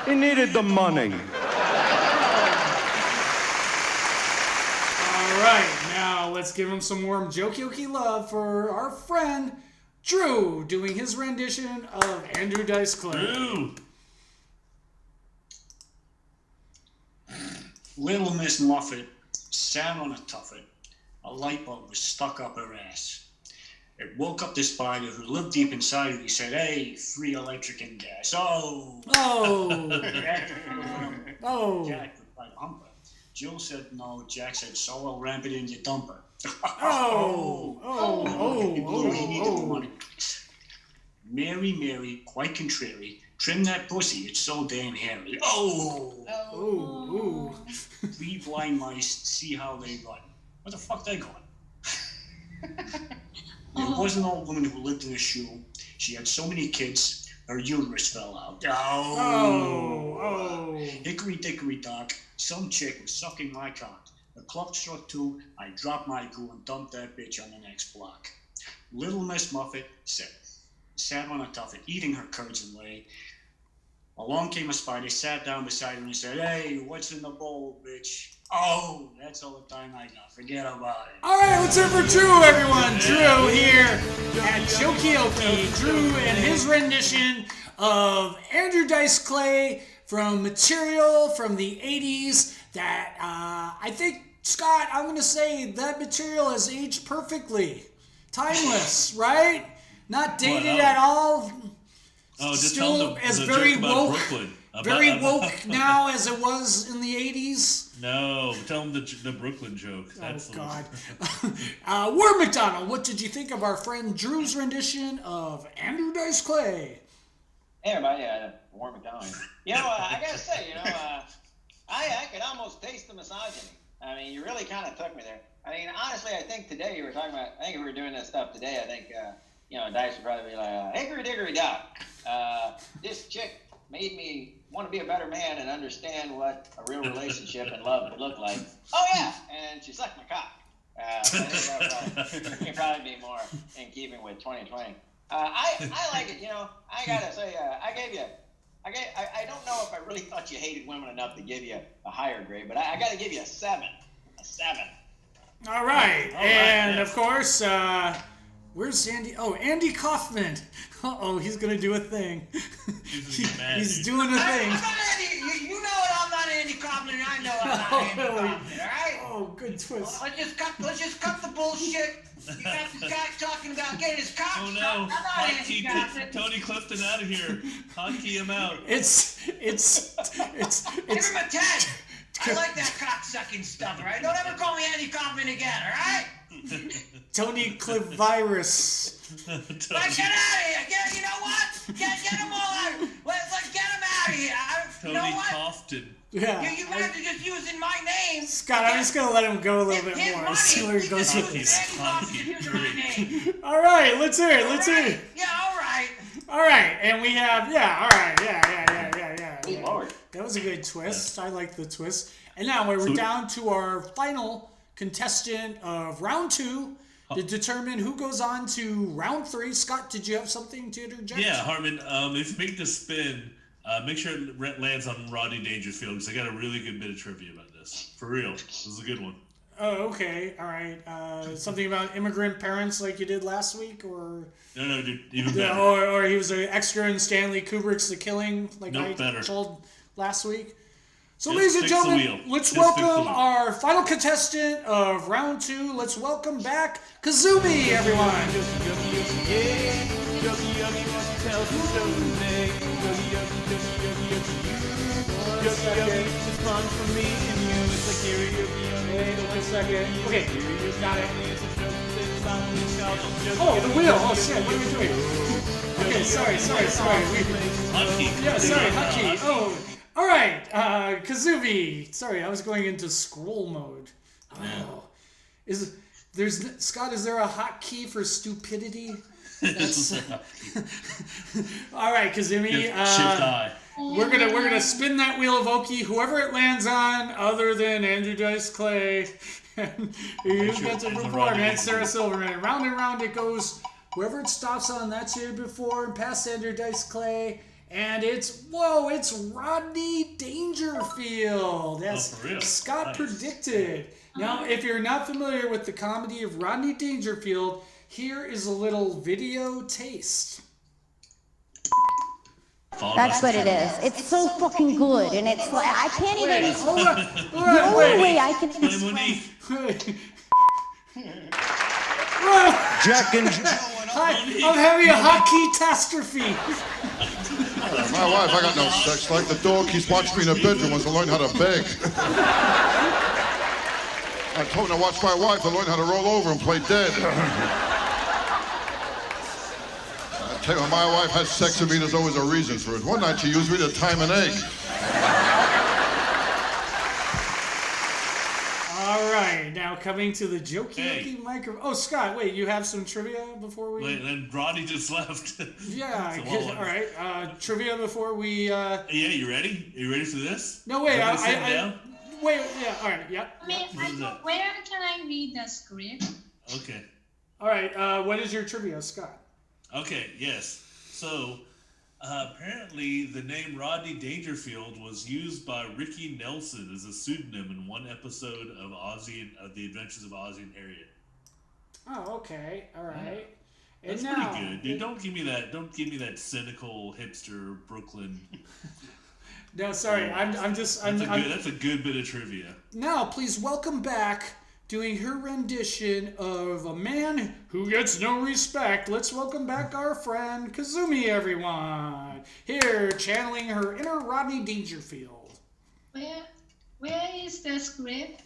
He needed the money. All right, now let's give him some warm jokey love for our friend Drew doing his rendition of Andrew Dice Clay. Drew. Little Miss Muffet sat on a tuffet. A light bulb was stuck up her ass. It woke up the spider who lived deep inside her. He said, "Hey, free electric and gas." Oh! Oh! Jack replied, "Humper." Jill said no. Jack said, "So I'll ramp it in your dumper." Blue, he needed the money. Mary, quite contrary, trim that pussy, it's so damn hairy. Oh! 3 blind mice, see how they run. Where the fuck they going? There was an old woman who lived in a shoe. She had so many kids, her uterus fell out. Oh! Hickory dickory dock, some chick was sucking my cock. The clock struck 2, I dropped my goo and dumped that bitch on the next block. Little Miss Muffet sat on a tuffet, eating her curds and whey. Along came a spider, sat down beside her and said, "Hey, what's in the bowl, bitch?" Oh, that's all the time I got. Forget about it. All right, let's hear for Drew, everyone. Drew here at Jokioki. Drew and his rendition of Andrew Dice Clay from material from the 80s that I think, Scott, I'm going to say that material has aged perfectly. Timeless, right? Not dated at all. Oh, just Still tell them as the very joke about woke. Brooklyn. Very woke now as it was in the 80s. No, tell them the Brooklyn joke. That's Oh, God. Ward McDonald, what did you think of our friend Drew's rendition of Andrew Dice Clay? Hey, everybody, Warren McDonald. I gotta say, I could almost taste the misogyny. I mean, you really kind of took me there. I mean, honestly, I think today you were talking about, I think if we were doing this stuff today, I think, Dice would probably be like, "Hickory dickory dock. This chick made me want to be a better man and understand what a real relationship and love would look like. Oh, yeah, and she sucked my cock." I think that would probably be more in keeping with 2020. I like it, I gotta say, I don't know if I really thought you hated women enough to give you a higher grade, but I gotta give you a 7. A 7. All right. And, of course, where's Andy? Oh, Andy Kaufman. Uh-oh, he's going to do a thing. He's doing a thing. I'm not Andy. You know it. I'm not Andy Kaufman. I know I'm not Andy Kaufman. All right. Oh, good twist. Let's just cut the bullshit. You got this guy talking about getting his cock Oh, no. sucked. I'm not Andy Kaufman. Tony Clifton out of here. Hotkey him out. It's Give him a 10. I like that cocksucking stuff, all right? Don't ever call me Andy Kaufman again, all right? Tony Clivirus. Let's get out of here. You know what? Get them all out. Let's get them out of here. You know Tony what? Cofton. Yeah. You guys are just using my name. Scott, I'm just gonna let him go a little bit His more. money. See where he goes with He's this. using my name. All right, let's hear it. Let's hear it. Yeah, all right. All right, and we have all right, yeah. Lord. That was a good twist. I like the twist. And now we're down to our final contestant of round 2 to determine who goes on to round 3. Scott, did you have something to interject? Yeah, Harmon. If you make the spin, make sure it lands on Rodney Dangerfield because I got a really good bit of trivia about this. For real, this is a good one. Oh, okay. All right. Something about immigrant parents like you did last week, or No, dude, even better. or he was an extra in Stanley Kubrick's The Killing, like Nope, I better. told last week. So, Just ladies and fix the gentlemen, wheel. let's Just fix the welcome wheel. our final contestant of round 2. Let's welcome back Kazumi, everyone. Okay, got it. Oh, the wheel. Oh shit, what are we doing? Okay, sorry. Yeah, sorry, hotkey. Oh, all right, Kazumi. Sorry, I was going into scroll mode. Oh, Scott? Is there a hotkey for stupidity? That's, all right, Kazumi. Shift I. We're gonna spin that wheel of Oki. Whoever it lands on, other than Andrew Dice Clay, and you've mentioned before, and Sarah Silverman. Round and round it goes. Whoever it stops on, that's here before and past Andrew Dice Clay. And it's Rodney Dangerfield. As for real? Scott Nice. predicted. Now, if you're not familiar with the comedy of Rodney Dangerfield, here is a little video taste. That's what it is. It's so fucking good, and it's like I can't even. All The only right, way I can Play express. Monique. Jack and I'm having a hotkey catastrophe. My wife, I got no sex life. The dog keeps watching me in the bedroom wants to learn how to beg. I told him to watch my wife and learn how to roll over and play dead. I tell you, when my wife has sex with me, there's always a reason for it. One night she used me to time an egg. All right, now coming to the jokey microphone. Oh, Scott, wait, you have some trivia before we... Wait, and Rodney just left. Yeah, So, good. All right. Trivia before we... Yeah, you ready? Are you ready for this? No, wait, Everybody sit down? Wait, yeah, all right, yep. Where can I read the script? Okay. All right, what is your trivia, Scott? Okay, yes. So, apparently the name Rodney Dangerfield was used by Ricky Nelson as a pseudonym in one episode of The Adventures of Ozzie and Harriet. Oh, okay, all right. That's And now, pretty good, dude. Don't give me that cynical hipster Brooklyn. No, sorry, that's a good bit of trivia. Now, please welcome back, doing her rendition of A Man Who Gets No Respect. Let's welcome back our friend Kazumi, everyone. Here, channeling her inner Rodney Dangerfield. Where is the script?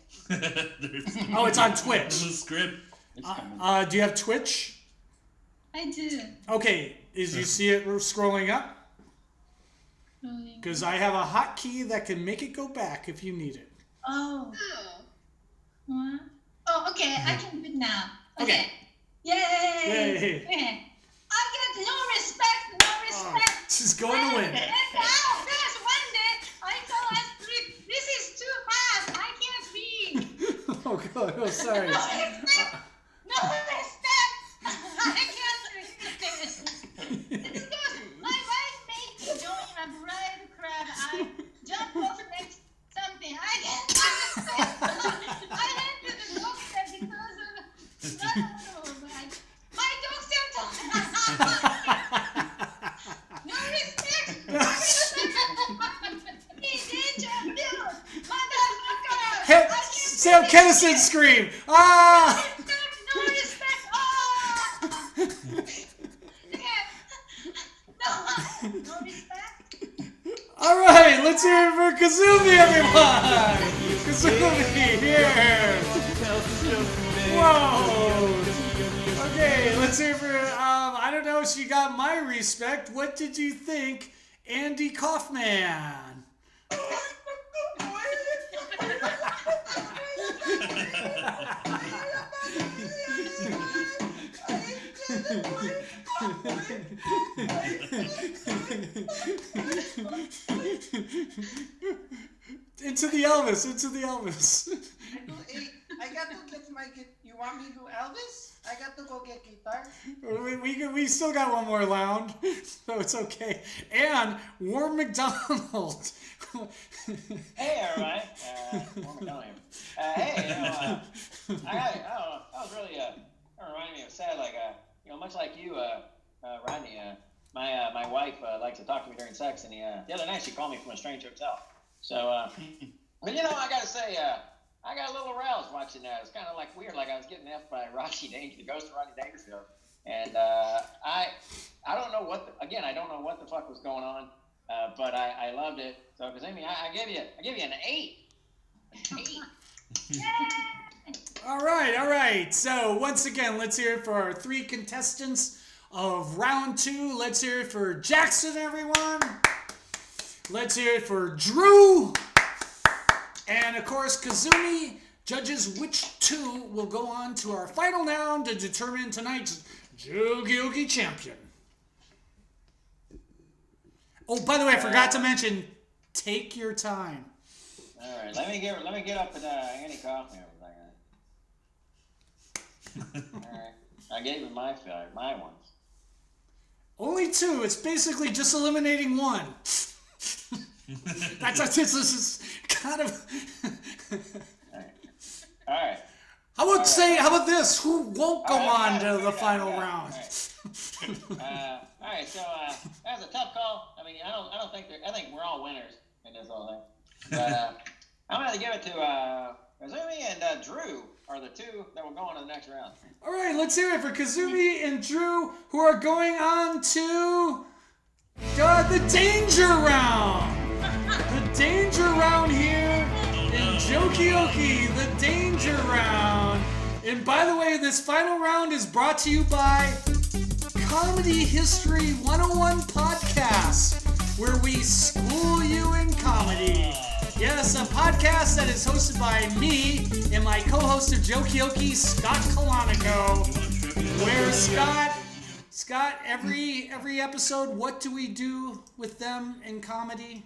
Oh, it's on Twitch. There's a script. Do you have Twitch? I do. Okay, you see it scrolling up? Because I have a hotkey that can make it go back if you need it. Oh. What? Oh, okay. I can do it now. Okay. Yay! Yay. Okay. I get no respect. She's going to win. There's one day I told us this is too fast. I can't read. Oh, God. Oh, sorry. No respect. I can't read this. Because my wife made me join a bride crowd. I jump off next something. I can't respect. I went to the doctor because of my doctor told me. No respect. Sam Kennison scream! Ah! No respect. No respect. All right, let's hear it for Kazumi, everyone! Kazumi here. Whoa. Okay, let's hear for, I don't know, she got my respect. What did you think, Andy Kaufman? Into the Elvis. I got to get my you want me to do Elvis? I got to go get guitar. We still got one more round, so it's okay. And Warren McDonald. Hey, everybody. Warren McDonald here. Hey, I don't know. That was really reminding me of sad, like much like you, Rodney. My wife likes to talk to me during sex, and the other night she called me from a strange hotel. So, but I gotta say, I got a little aroused watching that. It's kind of like weird, like I was getting effed by Rodney Dangerfield, the ghost of Rodney Dangerfield, and I don't know I don't know what the fuck was going on, but I loved it. So, Kazumi, I give you an 8. An 8. All right. So once again, let's hear it for our 3 contestants of round 2. Let's hear it for Jackson, everyone. Let's hear it for Drew. And of course, Kazumi judges which 2 will go on to our final round to determine tonight's Jokey champion. Oh, by the way, I forgot to mention, take your time. All right, let me get up at Andy Kaufman. All right, I gave him my ones. Only 2. It's basically just eliminating 1. This is kind of. All right. How about this? Who won't go on to the final round? All right. So that was a tough call. I mean, I think we're all winners in this whole thing. But I'm gonna give it to Kazumi and Drew are the 2 that will go on to the next round. All right, let's hear it for Kazumi and Drew, who are going on to the danger round. The danger round here in Jokey, the danger round. And by the way, this final round is brought to you by Comedy History 101 Podcast, where we school you in comedy. Yes, a podcast that is hosted by me and my co-host of Jokey, Scott Kalanico. Where Scott, every episode, what do we do with them in comedy?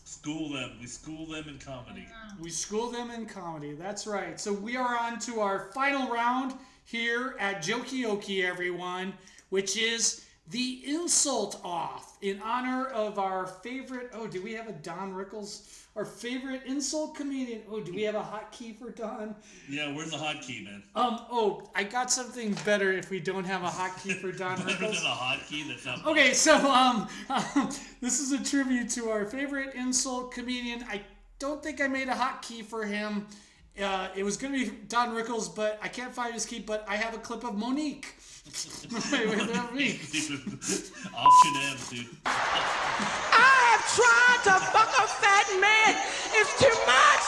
School them. We school them in comedy. We school them in comedy. That's right. So we are on to our final round here at Jokey, everyone, which is the insult off in honor of our favorite. Oh, do we have a Don Rickles? Our favorite insult comedian. Oh, do we have a hotkey for Don? Yeah, where's the hotkey, man? Oh, I got something better if we don't have a hotkey for Don Rickles. Better than a hotkey? That's not Okay, so this is a tribute to our favorite insult comedian. I don't think I made a hotkey for him. It was going to be Don Rickles, but I can't find his key, but I have a clip of Monique. Option M, dude. I have tried to fuck a fat man. It's too much.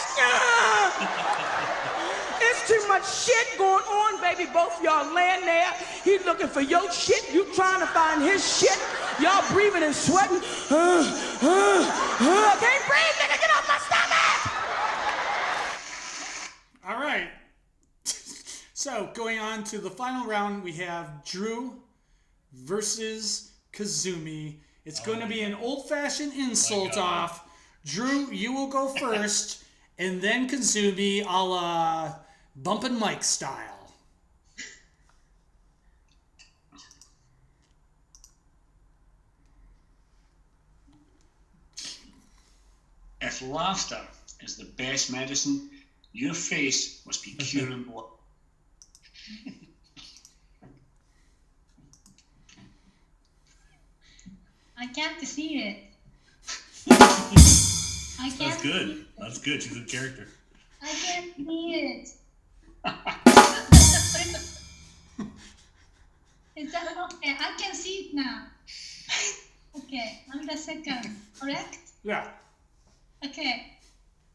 It's too much shit going on, baby. Both y'all laying there. He looking for your shit. You trying to find his shit. Y'all breathing and sweating. I can't breathe, nigga. Get off my stomach. All right. So, going on to the final round, we have Drew versus Kazumi. It's going to be an old-fashioned insult off. Drew, you will go first, and then Kazumi, a la Bumpin' Mike style. If laughter is the best medicine, your face must be curing blood. I can't see it. That's good. That's good. She's in character. I can't see it. Is that okay? I can see it now. Okay, I'm the second, correct? Yeah. Okay,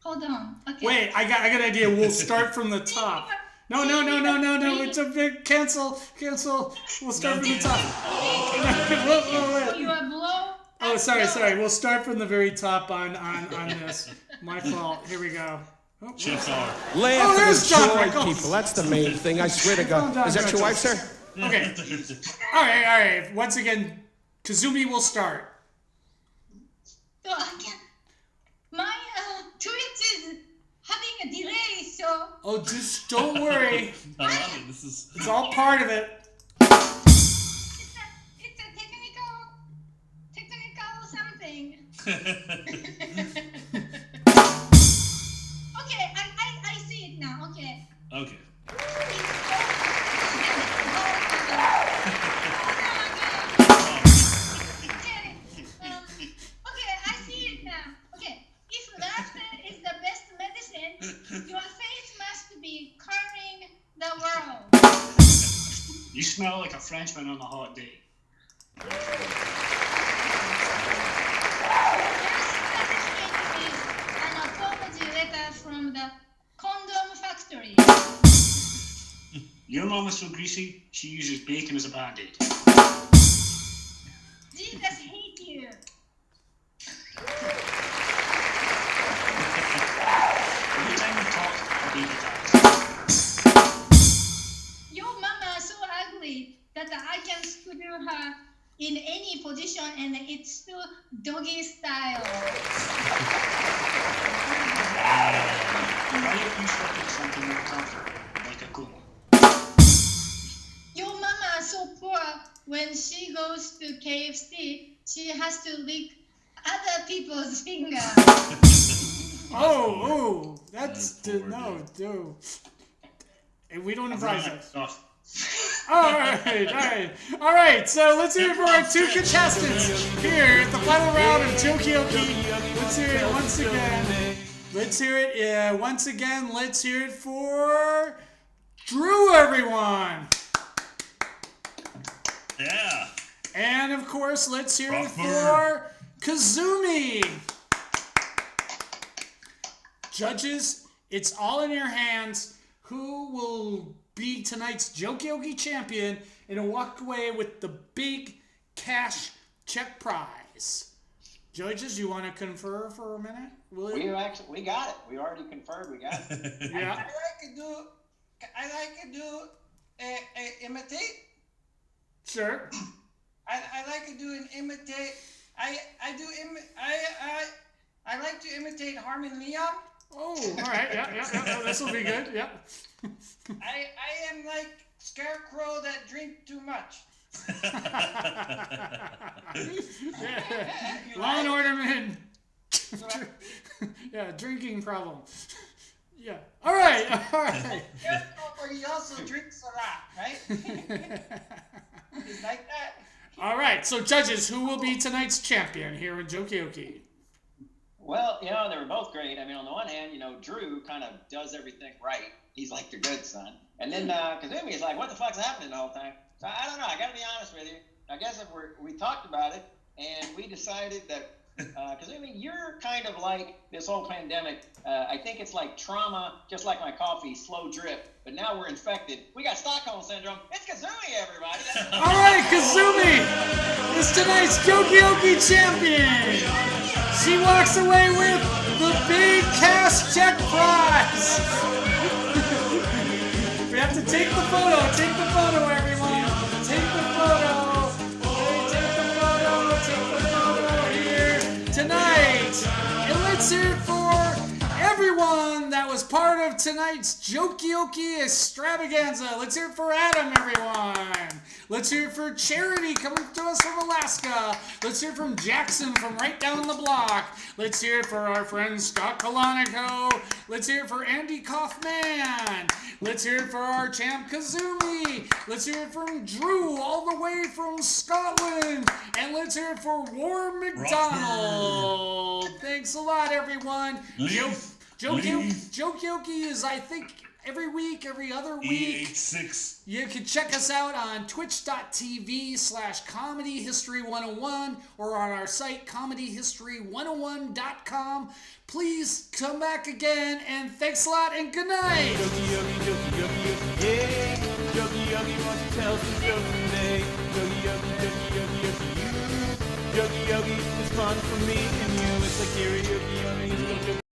hold on. Okay. Wait, I got an idea. We'll start from the top. No. It's a big cancel. We'll start from the top. Wait. You are blow. Oh, sorry. We'll start from the very top on this. My fault. Here we go. Oh, Chips are. Laugh and there's John enjoy Michael. people. That's the main thing. I swear to Calm God. down, Is that your John. wife, sir? Okay. All right. Once again, Kazumi will start. So I can't. My Twitch is having a delay, so. Oh, just don't worry. I love it. It's all part of it. It's a technical something. Okay, I see it now. Okay. Okay. Okay, I see it now. Okay, if laughter is the best medicine, your face must be calming the world. You smell like a Frenchman on a hot day. An apology letter from the condom factory. Your mom is so greasy, she uses bacon as a band-aid. Jesus hate you. Every time you talk, a baby dies. Your mama is so ugly that I can screw her in any position and it's still doggy style. Why don't you swap it to something more comfortable, like a Kuma? Your mama is so poor when she goes to KFC, she has to lick other people's finger. Oh, that's no. And we don't advise that. All right. So let's hear it for our two contestants here at the final round of Jokioki. Let's hear it once again. Let's hear it for Drew, everyone. Yeah. And of course, let's hear it for Kazumi. Judges, it's all in your hands. Who will be tonight's Jokioki champion and walk away with the big cash check prize? Judges, you want to confer for a minute? We got it. We already conferred. We got it. Yeah. I like to do imitate. Sure. I like to do an imitate. I like to imitate Harmon Leon. Oh, all right. Yeah. This will be good. Yeah. I am like Scarecrow that drink too much. Law and Order man. Yeah, drinking problem. Yeah. All right. But he also drinks a lot, right? He's like that. All right. So, judges, who will be tonight's champion here in Jokioki? Well, they were both great. I mean, on the one hand, Drew kind of does everything right. He's like the good son. And then Kazumi is like, what the fuck's happening the whole time? So I don't know. I got to be honest with you. I guess if we talked about it and we decided that, Kazumi, you're kind of like this whole pandemic. I think it's like trauma, just like my coffee, slow drip. But now we're infected. We got Stockholm Syndrome. It's Kazumi, everybody. All right, Kazumi is tonight's Jokioki champion. She walks away with the big cash check prize. We have to take the photo. Take the photo, everyone. Take the photo. Take the photo here tonight. And let's hear it for everyone that was part of tonight's Jokioki extravaganza. Let's hear it for Adam, everyone. Let's hear it for Charity coming to us from Alaska. Let's hear it from Jackson from right down the block. Let's hear it for our friend Scott Kalanico. Let's hear it for Andy Kaufman. Let's hear it for our champ Kazumi. Let's hear it from Drew all the way from Scotland. And let's hear it for Warren McDonald. Thanks a lot, everyone. Joke Yoki is, I think, every week, every other week. EH6. You can check us out on twitch.tv/comedyhistory101 or on our site comedyhistory101.com. Please come back again, and thanks a lot, and good night. Yogi, yeah. Yogi, why don't you tell some jokes today? Yogi, it's fun for me and you. It's like karaoke on